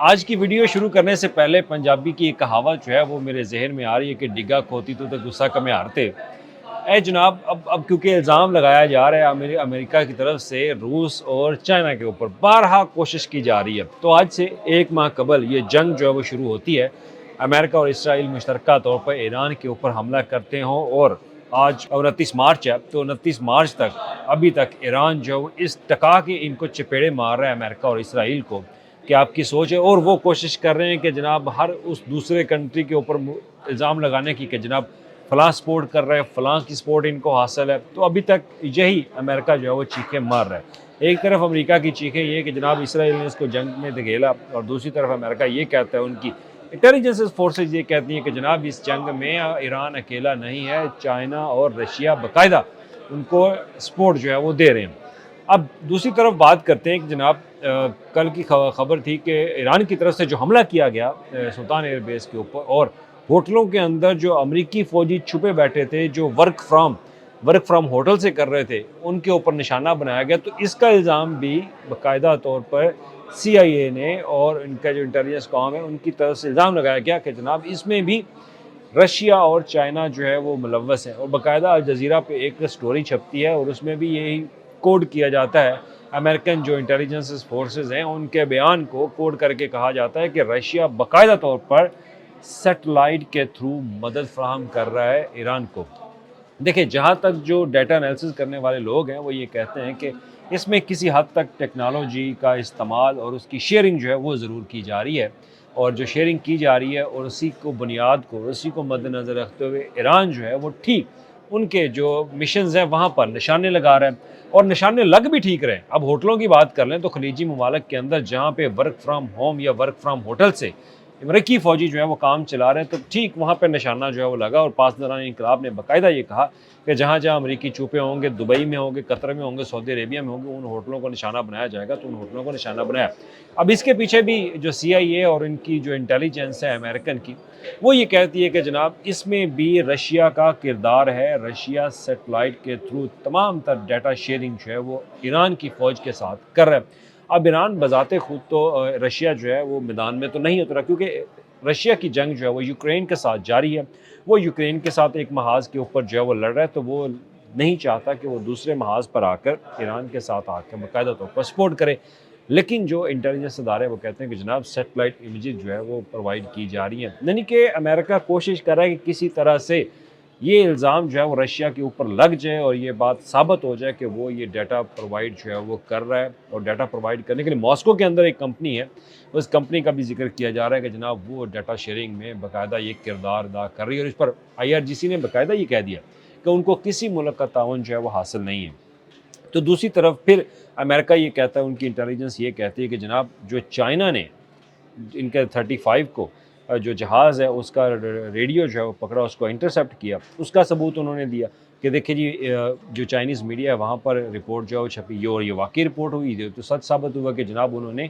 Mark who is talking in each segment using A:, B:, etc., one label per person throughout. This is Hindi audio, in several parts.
A: आज की वीडियो शुरू करने से पहले पंजाबी की एक कहावत जो है वो मेरे जहन में आ रही है कि डिग्गा खोती तो गुस्सा कमें हारते। ए जनाब, अब क्योंकि इल्ज़ाम लगाया जा रहा है अमेरिका की तरफ से रूस और चाइना के ऊपर बारहा कोशिश की जा रही है। तो आज से एक माह कबल ये जंग जो है वो शुरू होती है। अमेरिका और इसराइल मुश्तरका तौर पर ईरान के ऊपर हमला करते हों और आज 29 मार्च है, तो 29 मार्च तक अभी तक ईरान जो इस टका के इनको चपेड़े मार रहा है अमेरिका और इसराइल को कि आपकी सोच है। और वो कोशिश कर रहे हैं कि जनाब हर उस दूसरे कंट्री के ऊपर इल्ज़ाम लगाने की कि जनाब फ़लाँ सपोर्ट कर रहे हैं, फ़लाँ की सपोर्ट इनको हासिल है। तो अभी तक यही अमेरिका जो है वो चीखें मार रहा है। एक तरफ अमेरिका की चीखें ये कि जनाब इसराइल ने इसको जंग में धकेला, और दूसरी तरफ अमेरिका ये कहता है, उनकी इंटेलिजेंस फोर्सेज ये कहती हैं कि जनाब इस जंग में ईरान अकेला नहीं है, चाइना और रशिया बाकायदा उनको सपोर्ट जो है वो दे रहे हैं। अब दूसरी तरफ बात करते हैं कि जनाब कल की खबर थी कि ईरान की तरफ से जो हमला किया गया सुल्तान एयरबेस के ऊपर, और होटलों के अंदर जो अमरीकी फ़ौजी छुपे बैठे थे, जो वर्क फ्राम होटल से कर रहे थे, उनके ऊपर निशाना बनाया गया। तो इसका इल्ज़ाम भी बाकायदा तौर पर CIA ने और इनका जो इंटेलिजेंस कॉम है उनकी तरफ से इल्ज़ाम लगाया गया कि जनाब इसमें भी रशिया और चाइना जो है वो मुलव्वस हैं। और बाकायदा अल जज़ीरा पे एक स्टोरी छपती है और उसमें भी यही कोड किया जाता है। अमेरिकन जो इंटेलिजेंस फोर्सेस हैं उनके बयान को कोड करके कहा जाता है कि रशिया बाकायदा तौर पर सैटेलाइट के थ्रू मदद फराहम कर रहा है ईरान को। देखिए, जहाँ तक जो डाटा एनालिसिस करने वाले लोग हैं वो ये कहते हैं कि इसमें किसी हद तक टेक्नोलॉजी का इस्तेमाल और उसकी शेयरिंग जो है वो ज़रूर की जा रही है। और जो शेयरिंग की जा रही है और उसी को मद्देनज़र रखते हुए ईरान जो है वो ठीक उनके जो मिशंस हैं वहाँ पर निशाने लगा रहा है, और निशाने लग भी ठीक रहे हैं। अब होटलों की बात कर लें तो खलीजी ममालिक के अंदर जहाँ पे वर्क फ्राम होम या वर्क फ्राम होटल से अमरीकी फ़ौजी जो है वो काम चला रहे हैं, तो ठीक वहाँ पे निशाना जो है वो लगा। और पासदारान इंकलाब ने बाकायदा ये कहा कि जहाँ जहाँ अमरीकी छुपे होंगे, दुबई में होंगे, कतर में होंगे, सऊदी अरेबिया में होंगे, उन होटलों को निशाना बनाया जाएगा। तो उन होटलों को निशाना बनाया। अब इसके पीछे भी जो CIA और इनकी जो इंटेलिजेंस है अमेरिकन की, वो ये कहती है कि जनाब इसमें भी रशिया का किरदार है। रशिया सेटेलाइट के थ्रू तमाम तर डाटा शेयरिंग जो है वो ईरान की फ़ौज के साथ कर रहा है। अब ईरान बज़ाते खुद तो रशिया जो है वो मैदान में तो नहीं उतरा, क्योंकि रशिया की जंग जो है वो यूक्रेन के साथ जारी है। वो यूक्रेन के साथ एक महाज़ के ऊपर जो है वो लड़ रहा है, तो वो नहीं चाहता कि वो दूसरे महाज़ पर आकर ईरान के साथ आकर बाकायदा तौर पर सपोर्ट करे। लेकिन जो इंटेलिजेंस इदारे वो कहते हैं कि जनाब सेटेलाइट इमेजेस जो है वो प्रोवाइड की जा रही हैं। यानी कि अमेरिका कोशिश कर रहा है कि किसी तरह से ये इल्ज़ाम जो है वो रशिया के ऊपर लग जाए और ये बात साबित हो जाए कि वो ये डाटा प्रोवाइड जो है वो कर रहा है। और डाटा प्रोवाइड करने के लिए मॉस्को के अंदर एक कंपनी है, उस कंपनी का भी जिक्र किया जा रहा है कि जनाब वो डाटा शेयरिंग में बाकायदा ये किरदार अदा कर रही है। और इस पर IRGC ने बाकायदा ये कह दिया कि उनको किसी मुल्क का ताउन जो है वो हासिल नहीं है। तो दूसरी तरफ फिर अमेरिका ये कहता है, उनकी इंटेलिजेंस ये कहती है कि जनाब जो चाइना ने इनके 35 को जो जहाज़ है उसका रेडियो जो है वो पकड़ा, उसको इंटरसेप्ट किया, उसका सबूत उन्होंने दिया कि देखिए जी, जो चाइनीज़ मीडिया है वहाँ पर रिपोर्ट जो है वो छपी और ये वाकई रिपोर्ट हुई थी। तो सच साबित हुआ कि जनाब उन्होंने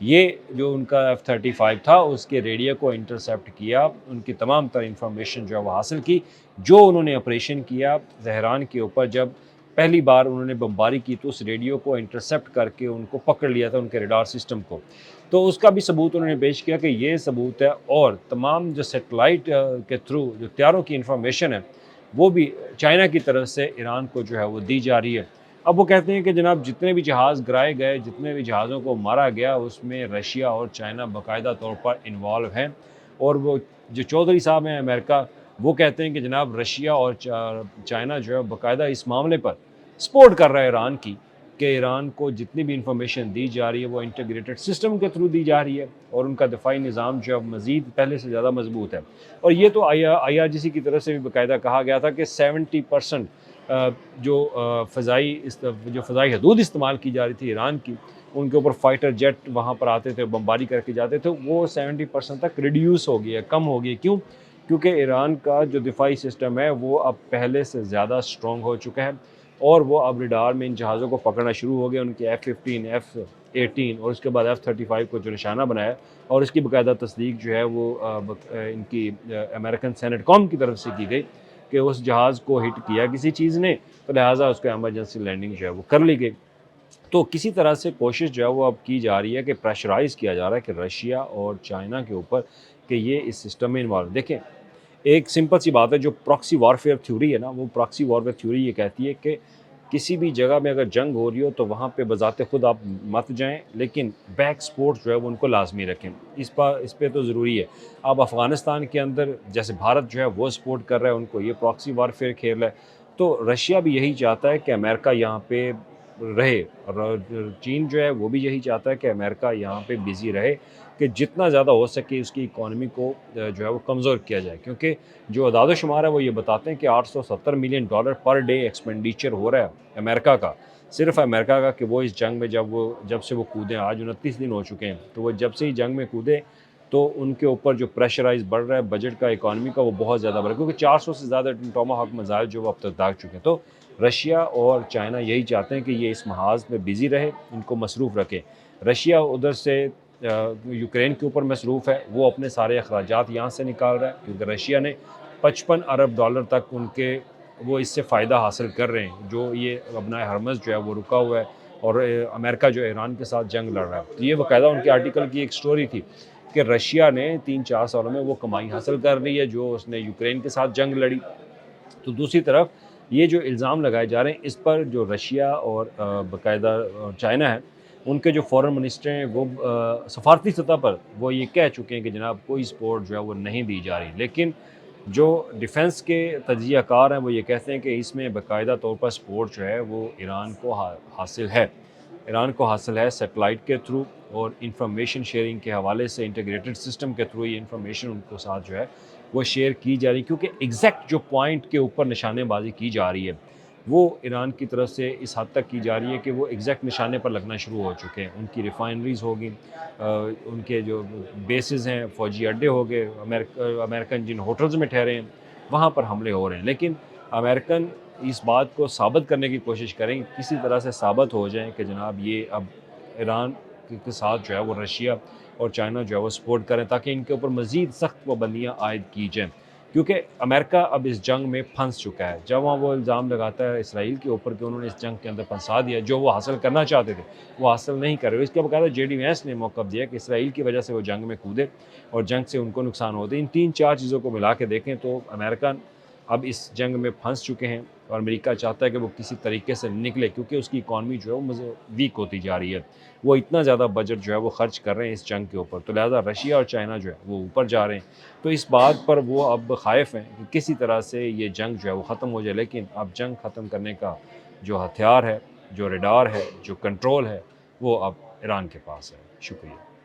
A: ये जो उनका F-35 था उसके रेडियो को इंटरसेप्ट किया, उनकी तमाम तरह इंफॉर्मेशन जो है वो हासिल की। जो उन्होंने ऑपरेशन किया तेहरान के ऊपर, जब पहली बार उन्होंने बमबारी की तो उस रेडियो को इंटरसेप्ट करके उनको पकड़ लिया था, उनके रडार सिस्टम को। तो उसका भी सबूत उन्होंने पेश किया कि ये सबूत है। और तमाम जो सेटेलाइट के थ्रू जो तैयारों की इंफॉर्मेशन है वो भी चाइना की तरफ से ईरान को जो है वो दी जा रही है। अब वो कहते हैं कि जनाब जितने भी जहाज़ गिराए गए, जितने भी जहाज़ों को मारा गया, उसमें रशिया और चाइना बाकायदा तौर पर इन्वॉल्व हैं। और वो जो चौधरी साहब हैं अमेरिका, वो कहते हैं कि जनाब रशिया और चाइना जो है बाकायदा इस मामले पर सपोर्ट कर रहा है ईरान की, कि ईरान को जितनी भी इंफॉर्मेशन दी जा रही है वो इंटीग्रेटेड सिस्टम के थ्रू दी जा रही है और उनका दिफाई निज़ाम जो है मज़ीद पहले से ज़्यादा मजबूत है। और ये तो IRGC की तरफ से भी बाकायदा कहा गया था कि 70% जो फ़ज़ाई हदूद इस्तेमाल की जा रही थी ईरान की, उनके ऊपर फाइटर जेट वहाँ पर आते थे, बमबारी करके जाते थे, वो 70% तक रिड्यूस हो गई है, कम हो गई। क्यों? क्योंकि ईरान का जो दिफाई सिस्टम है वो अब पहले से ज़्यादा स्ट्रॉन्ग हो चुका है और वो अब रडार में इन जहाज़ों को पकड़ना शुरू हो गया। उनके F-15, F-18 और उसके बाद F-35 को जो निशाना बनाया, और इसकी बाकायदा तस्दीक जो है वो इनकी अमेरिकन सेनेट कॉम की तरफ से की गई कि उस जहाज़ को हिट किया किसी चीज़ ने, तो लिहाजा उसको एमरजेंसी लैंडिंग जो है वो कर ली गई। तो किसी तरह से कोशिश जो है वो अब की जा रही है कि प्रेशराइज़ किया जा रहा है कि रशिया और चाइना के ऊपर कि ये इस सिस्टम में इन्वॉल्व देखें, एक सिंपल सी बात है जो प्रॉक्सी वॉरफेयर थ्योरी है ना, वो प्रॉक्सी वॉरफेयर थ्योरी ये कहती है कि किसी भी जगह में अगर जंग हो रही हो तो वहाँ पे बज़ाते खुद आप मत जाएँ, लेकिन बैक सपोर्ट जो है वो उनको लाज़मी रखें। इस पे तो ज़रूरी है। अब अफ़गानिस्तान के अंदर जैसे भारत जो है वो सपोर्ट कर रहा है उनको, ये प्रॉक्सी वॉरफेयर खेल रहा है। तो रशिया भी यही चाहता है कि अमेरिका यहाँ पे रहे और चीन जो है वो भी यही चाहता है कि अमेरिका यहाँ पे बिज़ी रहे, कि जितना ज़्यादा हो सके उसकी इकॉनमी को जो है वो कमज़ोर किया जाए। क्योंकि जो अदाद-ओ-शुमार है वो ये बताते हैं कि $870 मिलियन पर डे एक्सपेंडिचर हो रहा है अमेरिका का, सिर्फ़ अमेरिका का, कि वो इस जंग में जब से वो कूदे, आज 29 दिन हो चुके हैं, तो वो जब से ही जंग में कूदे तो उनके ऊपर जो प्रेशराइज़ बढ़ रहा है बजट का, इकॉनमी का, वो बहुत ज़्यादा बढ़ रहा है, क्योंकि 400 से ज़्यादा टोमाहॉक मिसाइल जो वो अब तक दाग चुके हैं। तो रशिया और चाइना यही चाहते हैं कि ये इस महाज़ में बिज़ी रहे, इनको मसरूफ़ रखें। रशिया उधर से यूक्रेन के ऊपर मसरूफ़ है, वो अपने सारे अखराजात यहाँ से निकाल रहा है, क्योंकि रशिया ने $55 अरब तक उनके वो इससे फ़ायदा हासिल कर रहे हैं, जो ये अपना हरमज़ जो है वो रुका हुआ है और अमेरिका जो है ईरान के साथ जंग लड़ रहा है। तो ये बाकायदा उनके आर्टिकल की एक स्टोरी थी कि रशिया ने 3-4 सालों में वो कमाई हासिल कर ली है जो उसने यूक्रेन के साथ जंग लड़ी। तो दूसरी तरफ ये जो इल्ज़ाम लगाए जा रहे हैं इस पर जो रशिया और बाकायदा चाइना है, उनके जो फ़ॉरेन मिनिस्टर हैं वो सफ़ारती सतह पर वो ये कह चुके हैं कि जनाब कोई सपोर्ट जो है वो नहीं दी जा रही। लेकिन जो डिफेंस के तज्ज़ियाकार हैं वो ये कहते हैं कि इसमें बाकायदा तौर पर सपोर्ट जो है वो ईरान को हासिल है। ईरान को हासिल है सैटेलाइट के थ्रू और इंफॉर्मेशन शेयरिंग के हवाले से इंटीग्रेटेड सिस्टम के थ्रू ये इंफॉर्मेशन उनको साथ जो है वो शेयर की जा रही, क्योंकि एग्जैक्ट जो पॉइंट के ऊपर निशानेबाजी की जा रही है वो ईरान की तरफ से इस हद तक की जा रही है कि वो एग्जैक्ट निशाने पर लगना शुरू हो चुके हैं। उनकी रिफाइनरीज होगी, उनके जो बेसिस हैं, फौजी अड्डे हो गए, अमेरिकन जिन होटल्स में ठहरे हैं वहाँ पर हमले हो रहे हैं। लेकिन अमेरिकन इस बात को साबित करने की कोशिश करें, किसी तरह से साबित हो जाए कि जनाब ये अब ईरान के साथ जो है वो रशिया और चाइना जो है वो सपोर्ट करें, ताकि इनके ऊपर मज़ीद सख्त पाबंदियाँ आयद की जाएँ। क्योंकि अमेरिका अब इस जंग में फंस चुका है। जब वहाँ वो इल्ज़ाम लगाता है इसराइल के ऊपर कि उन्होंने इस जंग के अंदर फंसा दिया, जो वो हासिल करना चाहते थे, वो हासिल नहीं कर रहे। इसके बकायदा जेडी वैंस ने मौक़िफ़ दिया कि इसराइल की वजह से वो जंग में कूदे और जंग से उनको नुकसान होते। इन 3-4 चीज़ों को मिला के देखें तो अमेरिका अब इस जंग में फंस चुके हैं और अमेरिका चाहता है कि वो किसी तरीके से निकले, क्योंकि उसकी इकॉनमी जो है वो वीक होती जा रही है। वो इतना ज़्यादा बजट जो है वो खर्च कर रहे हैं इस जंग के ऊपर, तो लिहाजा रशिया और चाइना जो है वो ऊपर जा रहे हैं। तो इस बात पर वो अब ख़ाइफ़ हैं कि किसी तरह से ये जंग जो है वो ख़त्म हो जाए। लेकिन अब जंग ख़त्म करने का जो हथियार है, जो रडार है, जो कंट्रोल है, वो अब ईरान के पास है। शुक्रिया।